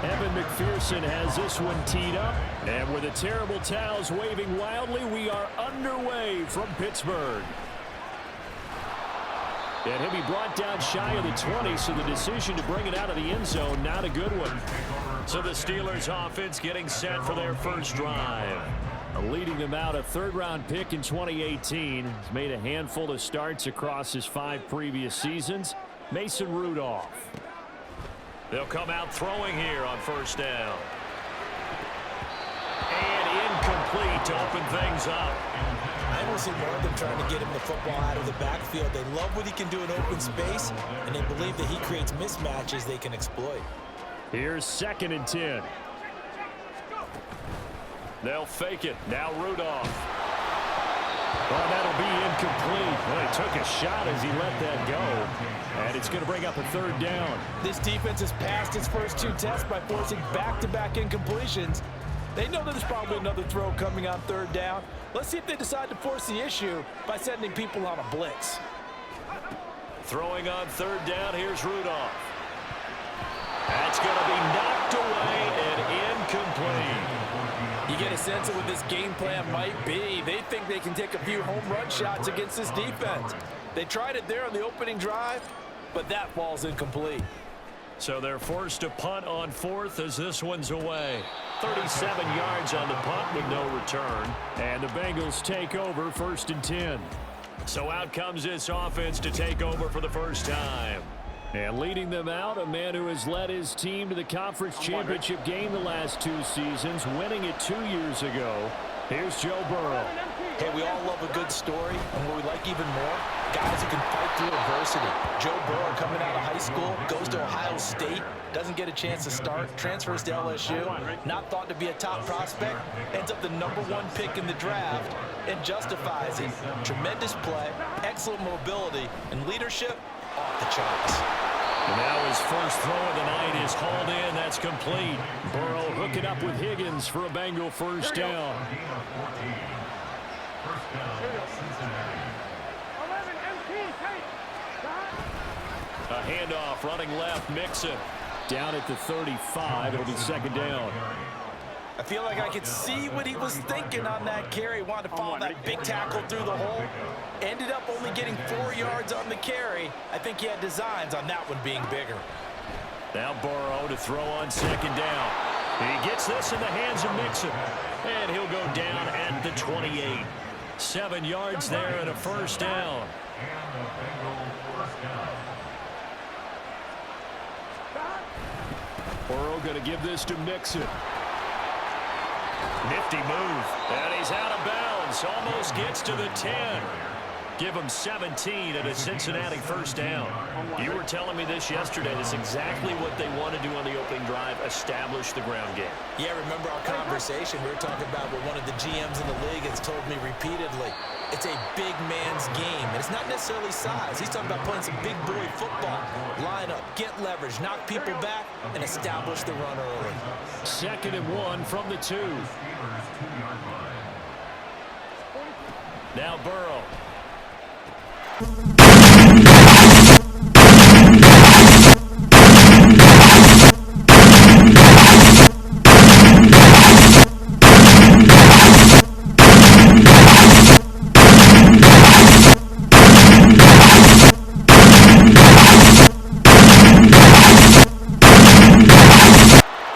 Evan McPherson has this one teed up. And with the terrible towels waving wildly, we are underway from Pittsburgh. And he'll be brought down shy of the 20, so the decision to bring it out of the end zone, not a good one. So the Steelers offense getting set for their first drive. Leading them out, a third-round pick in 2018. He's made a handful of starts across his 5 previous seasons. Mason Rudolph. They'll come out throwing here on first down. And incomplete to open things up. I don't see more of them trying to get him the football out of the backfield. They love what he can do in open space, and they believe that he creates mismatches they can exploit. Here's 2nd and 10. They'll fake it. Now Rudolph. Well, that'll be incomplete. Well, he took a shot as he let that go. And it's going to bring up a 3rd down. This defense has passed its first 2 tests by forcing back-to-back incompletions. They know that there's probably another throw coming on 3rd down. Let's see if they decide to force the issue by sending people on a blitz. Throwing on 3rd down, here's Rudolph. That's going to be knocked away and incomplete. You get a sense of what this game plan might be. They think they can take a few home run shots against this defense. They tried it there on the opening drive, but that falls incomplete. So they're forced to punt on 4th as this one's away. 37 yards on the punt with no return. And the Bengals take over 1st and 10. So out comes this offense to take over for the first time. And leading them out, a man who has led his team to the conference championship game the last 2 seasons, winning it 2 years ago. Here's Joe Burrow. Hey, we all love a good story, and what we like even more, guys who can fight through adversity. Joe Burrow coming out of high school, goes to Ohio State, doesn't get a chance to start, transfers to LSU, not thought to be a top prospect, ends up the #1 pick in the draft, and justifies it. Tremendous play, excellent mobility, and leadership off the charts. Now his first throw of the night is hauled in. That's complete. Burrow hooking up with Higgins for a Bengal first down. A handoff running left, Mixon. Down at the 35. It'll be 2nd down. I feel like I could see what he was thinking on that carry. Wanted to follow that big tackle through the hole. Ended up only getting 4 yards on the carry. I think he had designs on that one being bigger. Now Burrow to throw on 2nd down. He gets this in the hands of Mixon. And he'll go down at the 28. 7 yards there and a first down. Burrow going to give this to Mixon. Nifty move. And he's out of bounds. Almost gets to the 10. Give him 17 at a Cincinnati first down. You were telling me this yesterday. That's exactly what they want to do on the opening drive, establish the ground game. Yeah, remember our conversation. We were talking about what one of the GMs in the league has told me repeatedly. It's a big man's game, and it's not necessarily size. He's talking about playing some big boy football. Line up, get leverage, knock people back, and establish the run early. 2nd and 1 from the 2. Now Burrow.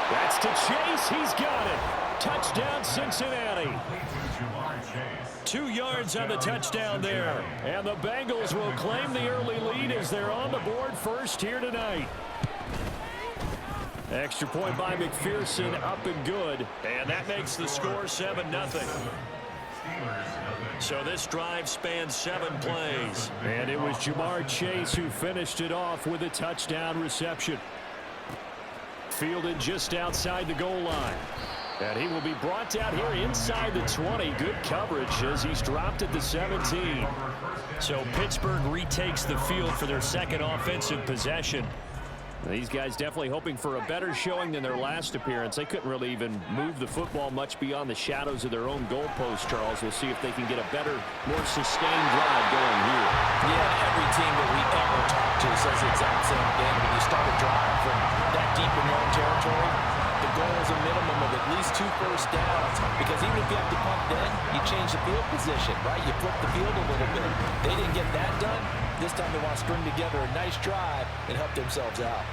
That's to Chase. He's got it. Touchdown, Cincinnati. 2 yards on the touchdown there. And the Bengals will claim the early lead as they're on the board first here tonight. Extra point by McPherson, up and good. And that makes the score 7-0. So this drive spans 7 plays. And it was Jamar Chase who finished it off with a touchdown reception. Fielded just outside the goal line. And he will be brought down here inside the 20. Good coverage as he's dropped at the 17. So Pittsburgh retakes the field for their 2nd offensive possession. These guys definitely hoping for a better showing than their last appearance. They couldn't really even move the football much beyond the shadows of their own goalpost, Charles. We'll see if they can get a better, more sustained drive going here. Yeah, every team that we ever talk to says the exact same thing. When you start a drive from that deep in your own territory, first downs, because even if you have to punt then, you change the field position, right? You flip the field a little bit. They didn't get that done. This time they want to string together a nice drive and help themselves out.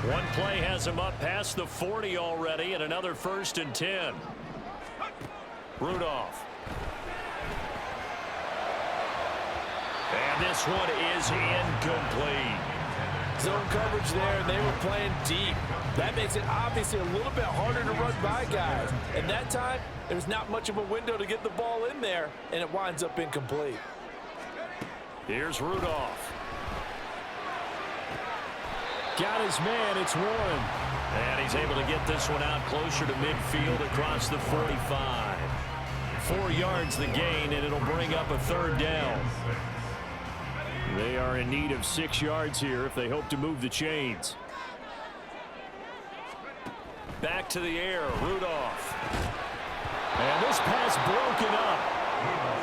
One play has him up past the 40 already, and another 1st and 10. Rudolph. And this one is incomplete. Zone coverage there, and they were playing deep. That makes it obviously a little bit harder to run by guys. And that time, there's not much of a window to get the ball in there, and it winds up incomplete. Here's Rudolph. Got his man, it's Warren. And he's able to get this one out closer to midfield across the 45. 4 yards the gain, and it'll bring up a 3rd down. They are in need of 6 yards here if they hope to move the chains. Back to the air, Rudolph. And this pass broken up.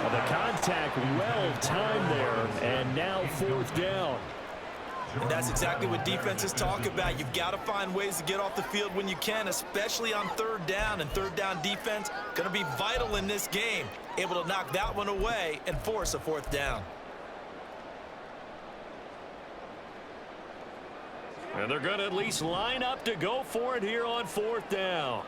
Well, the contact well timed there, and now 4th down. And that's exactly what defenses talk about. You've got to find ways to get off the field when you can, especially on 3rd down. And 3rd down defense going to be vital in this game. Able to knock that one away and force a 4th down. And they're going to at least line up to go for it here on 4th down.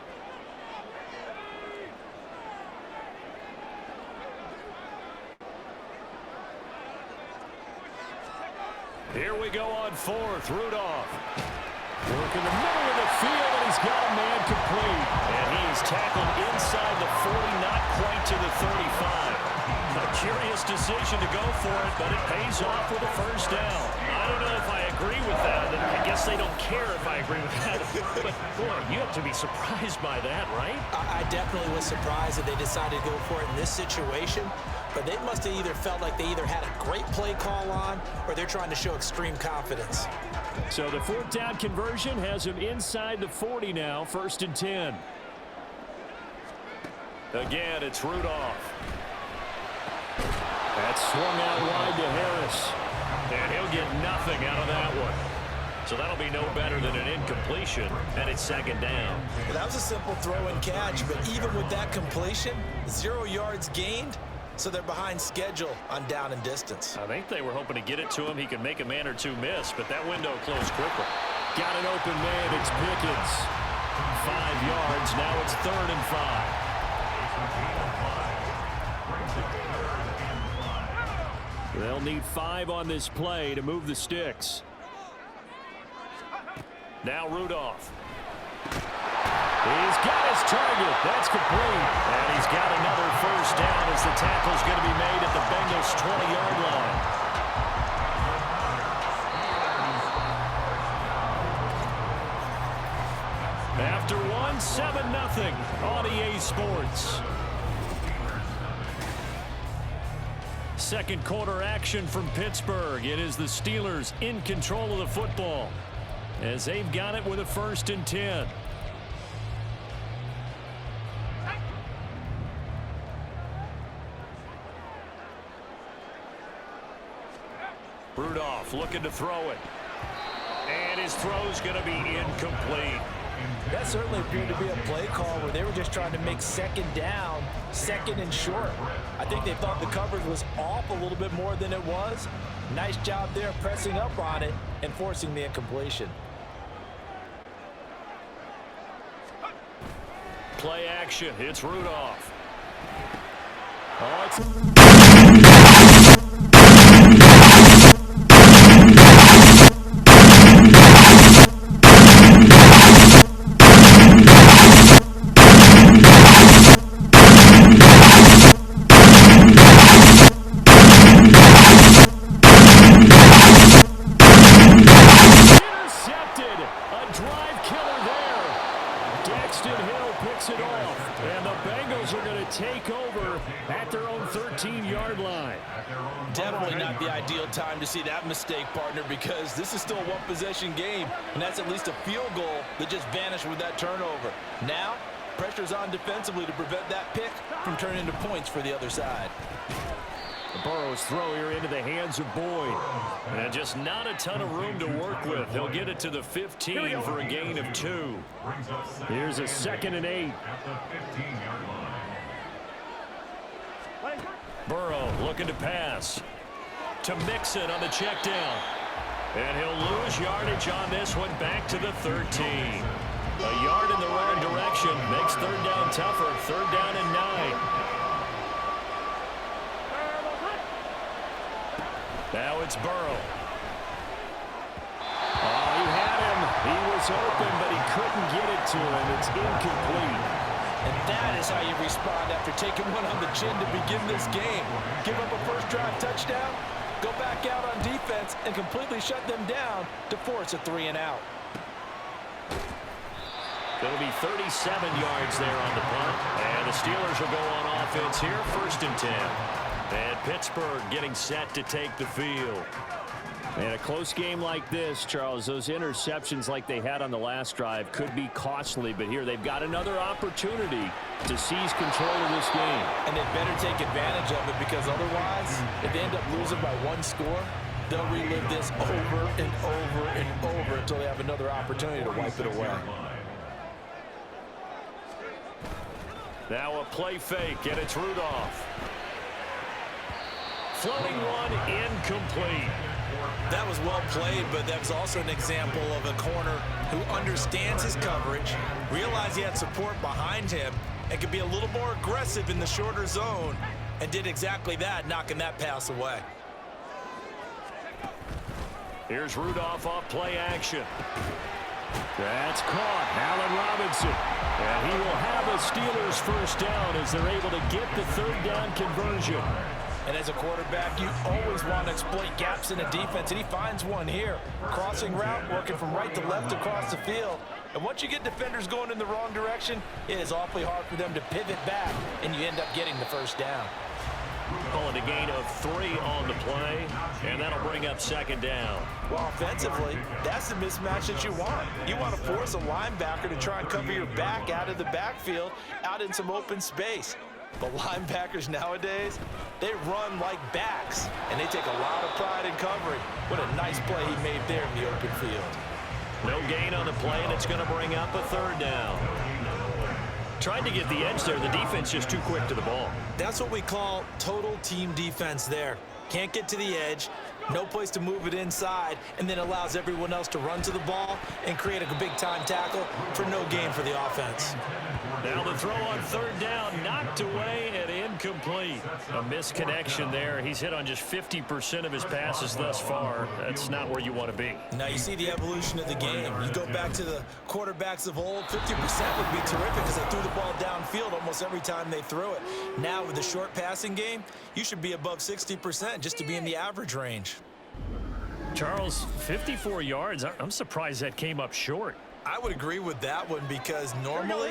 Here we go on 4th. Rudolph. Working the middle of the field, and he's got a man complete. And he's tackled inside the 40, not quite to the 35. A curious decision to go for it, but it pays off with a 1st down. I don't know if I agree with that. I guess they don't care if I agree with that. But, boy, you have to be surprised by that, right? I definitely was surprised that they decided to go for it in this situation. But they must have either felt like they either had a great play call on or they're trying to show extreme confidence. So the 4th down conversion has him inside the 40 now, 1st and 10. Again, it's Rudolph. That's swung out wide to Harris. And he'll get nothing out of that one. So that'll be no better than an incompletion, and it's 2nd down. Well, that was a simple throw and catch, but even with that completion, 0 yards gained. So they're behind schedule on down and distance. I think they were hoping to get it to him. He could make a man or two miss, but that window closed quickly. Got an open man. It's Pickens. 5 yards. Now it's 3rd and 5. They'll need 5 on this play to move the sticks. Now Rudolph. He's got his target. That's complete. And he's got another 1st down as the tackle's going to be made at the Bengals' 20-yard line. After one, 7-0 on EA Sports. 2nd quarter action from Pittsburgh. It is the Steelers in control of the football as they've got it with a 1st and 10. Rudolph looking to throw it. And his throw's going to be incomplete. That certainly appeared to be a play call where they were just trying to make 2nd down, 2nd and short. I think they thought the coverage was off a little bit more than it was. Nice job there pressing up on it and forcing the incompletion. Play action. It's Rudolph. Oh, it's... Time to see that mistake, partner, because this is still a one-possession game, and that's at least a field goal that just vanished with that turnover. Now, pressure's on defensively to prevent that pick from turning into points for the other side. Burrow's throw here into the hands of Boyd. And just not a ton of room to work with. He'll get it to the 15 for a gain of 2. Here's a 2nd and 8. Burrow looking to pass. To Mixon on the check down. And he'll lose yardage on this one, back to the 13. A yard in the wrong direction makes 3rd down tougher. 3rd down and 9. Now it's Burrow. Oh, he had him. He was open, but he couldn't get it to him. It's incomplete. And that is how you respond after taking one on the chin to begin this game. Give up a first drive touchdown, go back out on defense, and completely shut them down to force a 3 and out. It'll be 37 yards there on the punt. And the Steelers will go on offense here, 1st and 10. And Pittsburgh getting set to take the field. In a close game like this, Charles, those interceptions like they had on the last drive could be costly, but here they've got another opportunity to seize control of this game. And they better take advantage of it, because otherwise, if they end up losing by 1 score, they'll relive this over and over and over until they have another opportunity to wipe it away. Now a play fake, and it's Rudolph. Floating one, incomplete. That was well played, but that was also an example of a corner who understands his coverage, realized he had support behind him, and could be a little more aggressive in the shorter zone, and did exactly that, knocking that pass away. Here's Rudolph off play action. That's caught. Allen Robinson. And he will have a Steelers first down as they're able to get the 3rd down conversion. And as a quarterback, you always want to exploit gaps in a defense, and he finds one here. Crossing route, working from right to left across the field. And once you get defenders going in the wrong direction, it is awfully hard for them to pivot back, and you end up getting the first down. Calling a gain of 3 on the play, and that'll bring up 2nd down. Well, offensively, that's the mismatch that you want. You want to force a linebacker to try and cover your back out of the backfield, out in some open space. The linebackers nowadays, they run like backs, and they take a lot of pride in covering. What a nice play he made there in the open field. No gain on the play, and it's going to bring up a 3rd down. Tried to get the edge there. The defense just too quick to the ball. That's what we call total team defense there. Can't get to the edge, no place to move it inside, and then allows everyone else to run to the ball and create a big-time tackle for no gain for the offense. Now the throw on 3rd down, knocked away and incomplete. A misconnection there. He's hit on just 50% of his passes thus far. That's not where you want to be. Now you see the evolution of the game. You go back to the quarterbacks of old, 50% would be terrific because they threw the ball downfield almost every time they threw it. Now with the short passing game, you should be above 60% just to be in the average range. Charles, 54 yards. I'm surprised that came up short. I would agree with that one because normally,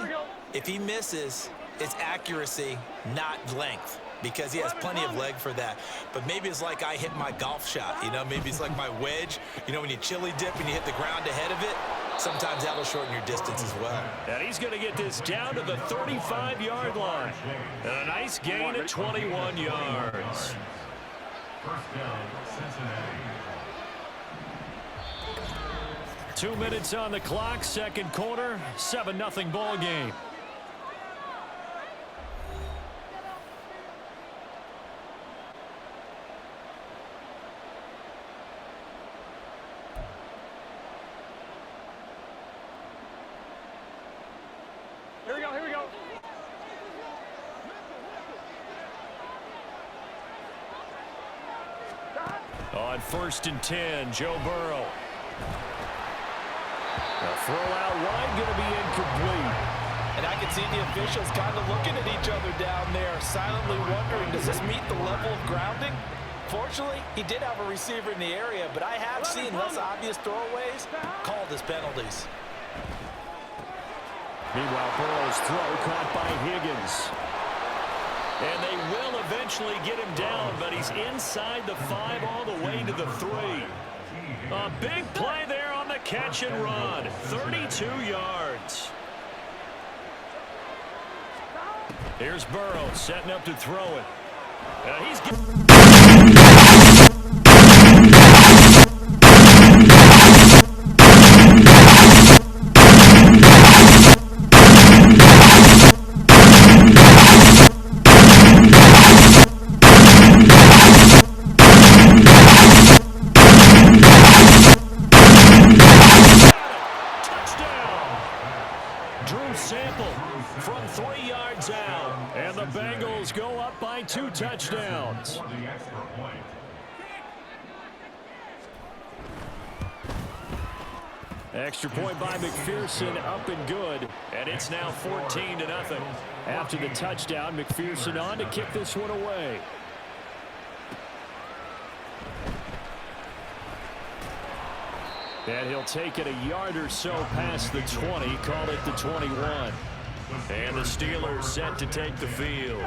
if he misses, it's accuracy, not length, because he has plenty of leg for that. But maybe it's like I hit my golf shot, you know, maybe it's like my wedge, you know, when you chili dip and you hit the ground ahead of it, sometimes that'll shorten your distance as well. And he's going to get this down to the 35-yard line. And a nice gain of 21 yards. First down, Cincinnati. 2 minutes on the clock, 2nd quarter, 7-0 ball game. Here we go. On 1st and 10, Joe Burrow. A throw out wide, going to be incomplete. And I can see the officials kind of looking at each other down there, silently wondering, does this meet the level of grounding? Fortunately, he did have a receiver in the area, but I have seen less obvious throwaways called as penalties. Meanwhile, Burrow's throw caught by Higgins. And they will eventually get him down, but he's inside the 5 all the way to the 3. A big play there on the catch and run. 32 yards. Here's Burrow setting up to throw it. He's from 3 yards out, and the Bengals go up by 2 touchdowns. Extra point by McPherson, up and good, and it's now 14-0. After the touchdown, McPherson on to kick this one away. And he'll take it a yard or so past the 20, call it the 21. And the Steelers set to take the field.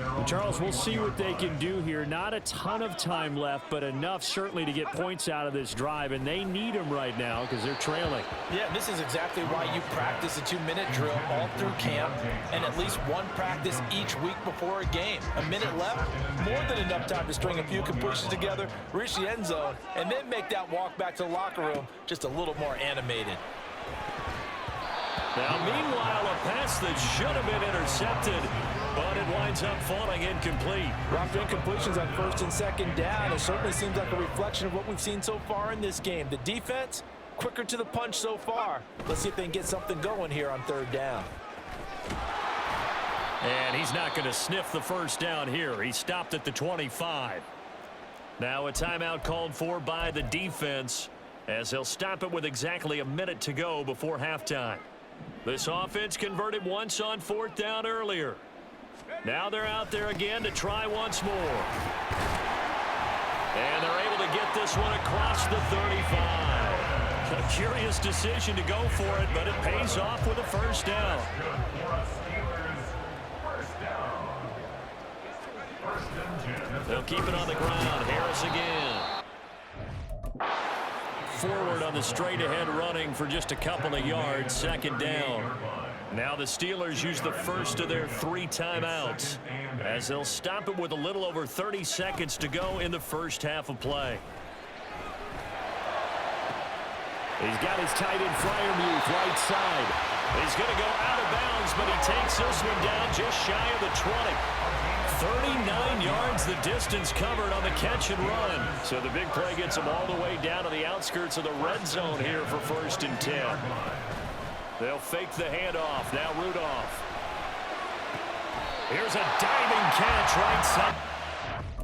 Well, Charles, we'll see what they can do here. Not a ton of time left, but enough certainly to get points out of this drive, and they need them right now because they're trailing. Yeah, this is exactly why you practice a 2-minute drill all through camp and at least one practice each week before a game. A minute left, more than enough time to string a few completions together, reach the end zone, and then make that walk back to the locker room just a little more animated. Now, meanwhile, a pass that should have been intercepted, but it winds up falling incomplete. Rough incompletions on 1st and 2nd down. It certainly seems like a reflection of what we've seen so far in this game. The defense, quicker to the punch so far. Let's see if they can get something going here on 3rd down. And he's not going to sniff the first down here. He stopped at the 25. Now a timeout called for by the defense, as they'll stop it with exactly a minute to go before halftime. This offense converted once on 4th down earlier. Now they're out there again to try once more. And they're able to get this one across the 35. A curious decision to go for it, but it pays off with a first down. They'll keep it on the ground. Harris again. Forward on the straight-ahead running for just a couple of yards. 2nd down. Now the Steelers use the first of their 3 timeouts, as they'll stop it with a little over 30 seconds to go in the first half of play. He's got his tight end Fryermuth right side. He's going to go out of bounds, but he takes this one down just shy of the 20. 39 yards the distance covered on the catch and run. So the big play gets him all the way down to the outskirts of the red zone here for 1st and 10. They'll fake the handoff. Now Rudolph. Here's a diving catch right side.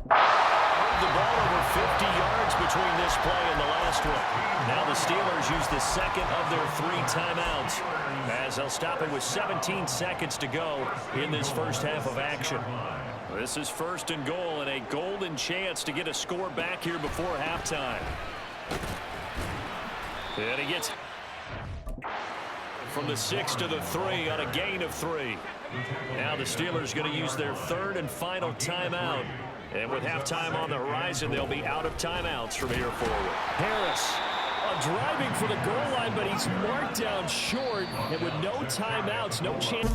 The ball over 50 yards between this play and the last one. Now the Steelers use the second of their 3 timeouts, as they'll stop it with 17 seconds to go in this first half of action. This is 1st and goal, and a golden chance to get a score back here before halftime. And he gets from the 6 to the 3 on a gain of 3. Now the Steelers going to use their 3rd and final timeout. And with halftime on the horizon, they'll be out of timeouts from here forward. Harris driving for the goal line, but he's marked down short. And with no timeouts, no chance.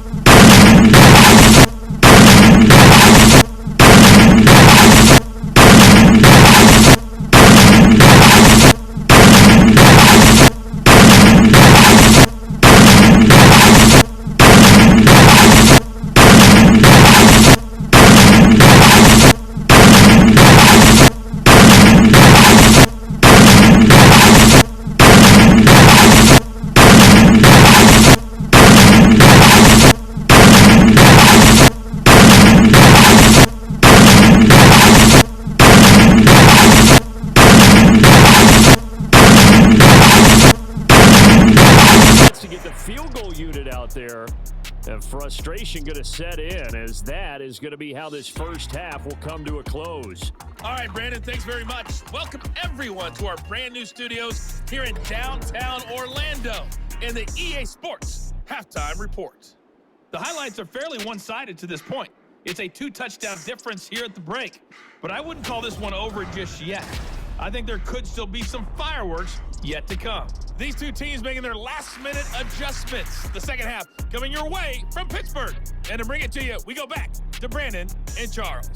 There, and frustration going to set in, as that is going to be how this first half will come to a close. All right, Brandon, thanks very much. Welcome everyone to our brand new studios here in downtown Orlando in the EA Sports Halftime Report. The highlights are fairly one-sided to this point. It's a 2-touchdown difference here at the break, but I wouldn't call this one over just yet. I think there could still be some fireworks yet to come. These two teams making their last-minute adjustments. The second half coming your way from Pittsburgh. And to bring it to you, we go back to Brandon and Charles.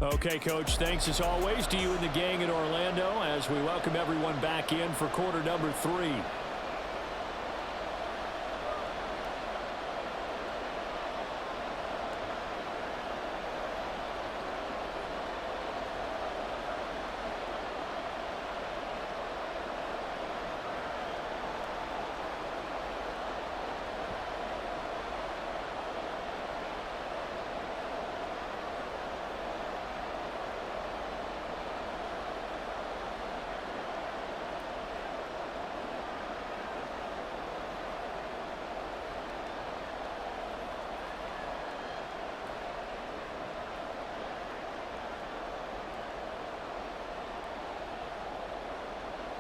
Okay, Coach, thanks as always to you and the gang in Orlando as we welcome everyone back in for quarter number 3.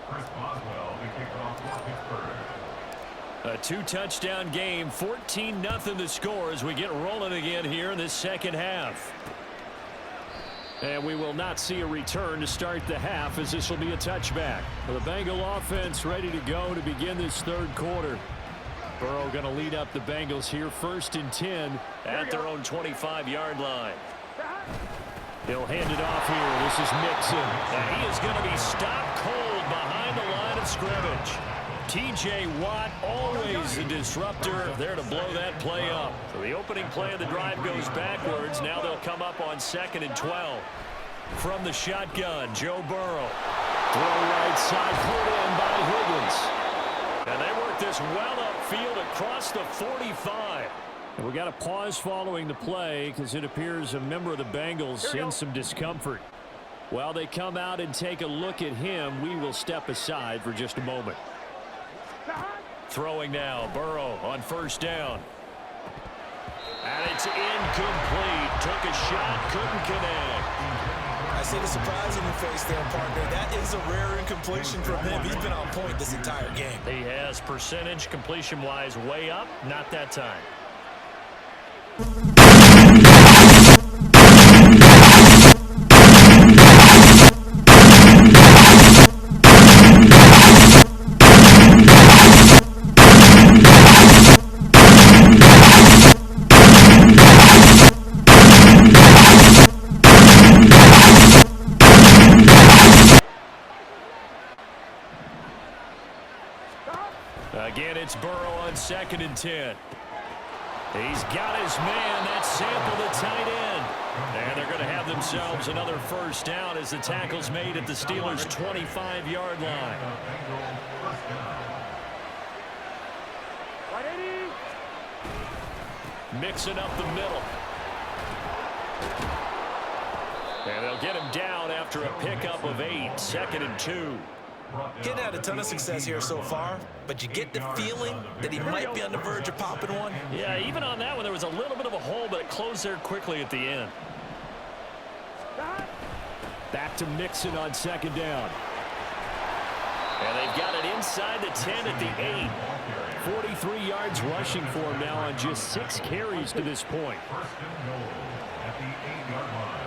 Chris Boswell, the kickoff for Pittsburgh. A 2-touchdown game, 14-0 the score as we get rolling again here in this second half. And we will not see a return to start the half as this will be a touchback. The Bengal offense ready to go to begin this third quarter. Burrow going to lead up the Bengals here, 1st and 10 at their own 25-yard line. He'll hand it off here. This is Mixon. And he is going to be stopped cold behind the line of scrimmage. T.J. Watt, always a disruptor, there to blow that play up. So the opening play of the drive goes backwards. Now they'll come up on 2nd and 12. From the shotgun, Joe Burrow. Throw right side, put in by Higgins. And they work this well upfield across the 45. And we got a pause following the play because it appears a member of the Bengals in some discomfort. While they come out and take a look at him, we will step aside for just a moment. Throwing now, Burrow on 1st down. And it's incomplete. Took a shot, couldn't connect. I see the surprise on your face there, partner. That is a rare incompletion from him. He's been on point this entire game. He has percentage completion-wise way up, not that time. Again, it's Burrow on 2nd and 10. He's got his man. That's Sample, the tight end. And they're going to have themselves another 1st down as the tackle's made at the Steelers' 25-yard line. Mixing up the middle. And they'll get him down after a pickup of 8, 2nd and 2. Getting had a ton of success here so far, but you get the feeling that he might be on the verge of popping one. Yeah, even on that one, there was a little bit of a hole, but it closed there quickly at the end. Back to Mixon on 2nd down. And they've got it inside the 10 at the 8. 43 yards rushing for him now on just 6 carries to this point. 1st and goal at the 8-yard line.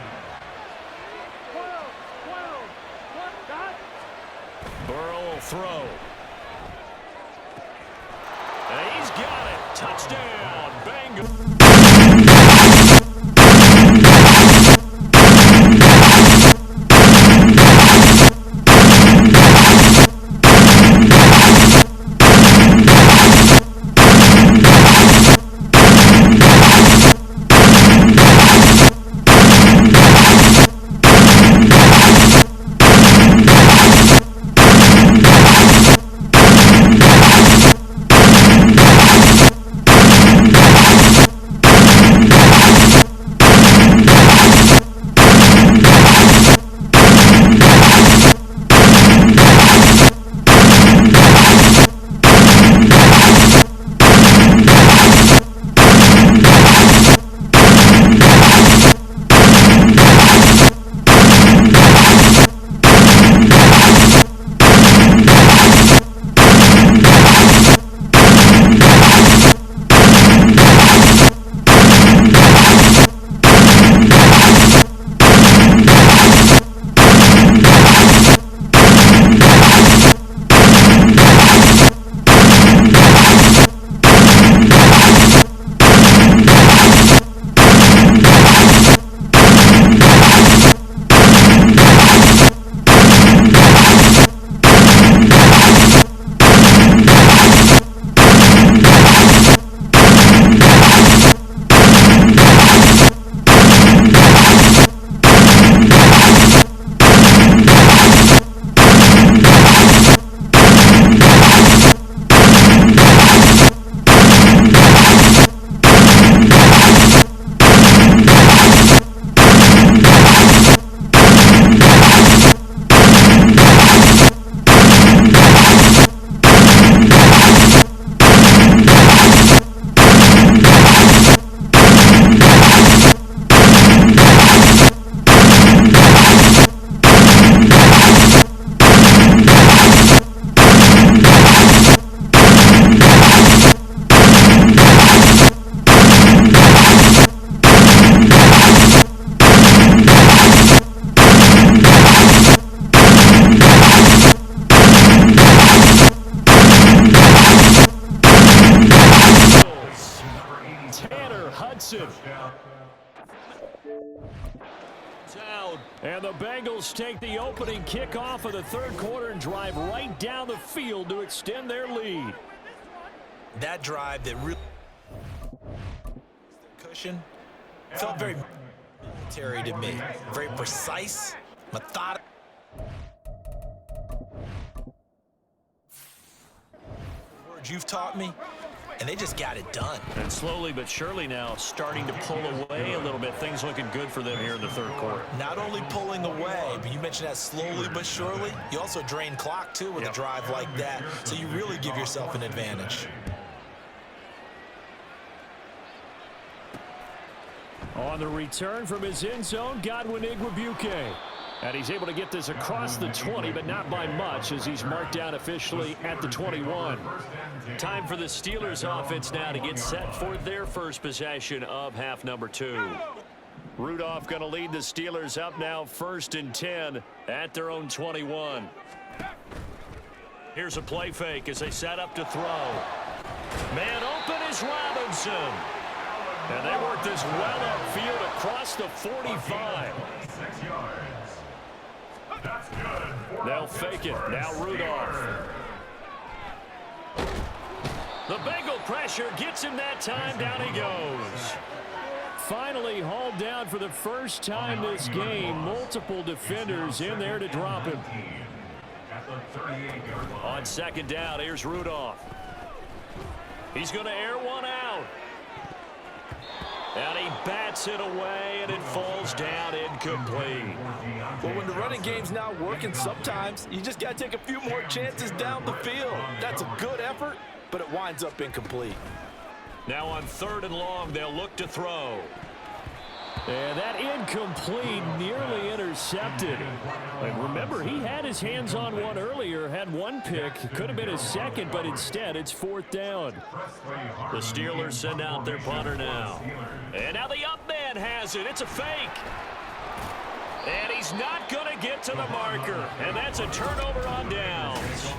Burrow will throw. And he's got it. Touchdown, Bengals. First down. Out. And the Bengals take the opening kickoff of the third quarter and drive right down the field to extend their lead. That drive that really cushion felt very military to me. Very precise, methodical. Words you've taught me, and they just got it done. And slowly but surely now starting to pull away a little bit. Things looking good for them here in the third quarter. Not only pulling away, but you mentioned that slowly but surely. You also drain clock, too, with a drive like that. So you really give yourself an advantage. On the return from his end zone, Godwin Igwebuike. And he's able to get this across the 20, but not by much, as he's marked down officially at the 21. Time for the Steelers offense now to get set for their first possession of half number 2. Rudolph going to lead the Steelers up now 1st and 10 at their own 21. Here's a play fake as they set up to throw. Man open is Robinson. And they work this well upfield across the 45. 6 yards. That's good. They'll fake it. Now Rudolph. The Bengal pressure gets him that time. Down he goes. Finally hauled down for the first time this game. Multiple defenders in there to drop him. At the 38-yard line. On second down, here's Rudolph. He's going to air one out. And he bats it away, and it falls down incomplete. Well, when the running game's not working, sometimes you just got to take a few more chances down the field. That's a good effort, but it winds up incomplete. Now on 3rd and long, they'll look to throw. And that incomplete, nearly intercepted. And remember, he had his hands on one earlier, had one pick. Could have been his second, but instead it's 4th down. The Steelers send out their punter now. And now the up man has it. It's a fake. And he's not going to get to the marker. And that's a turnover on downs.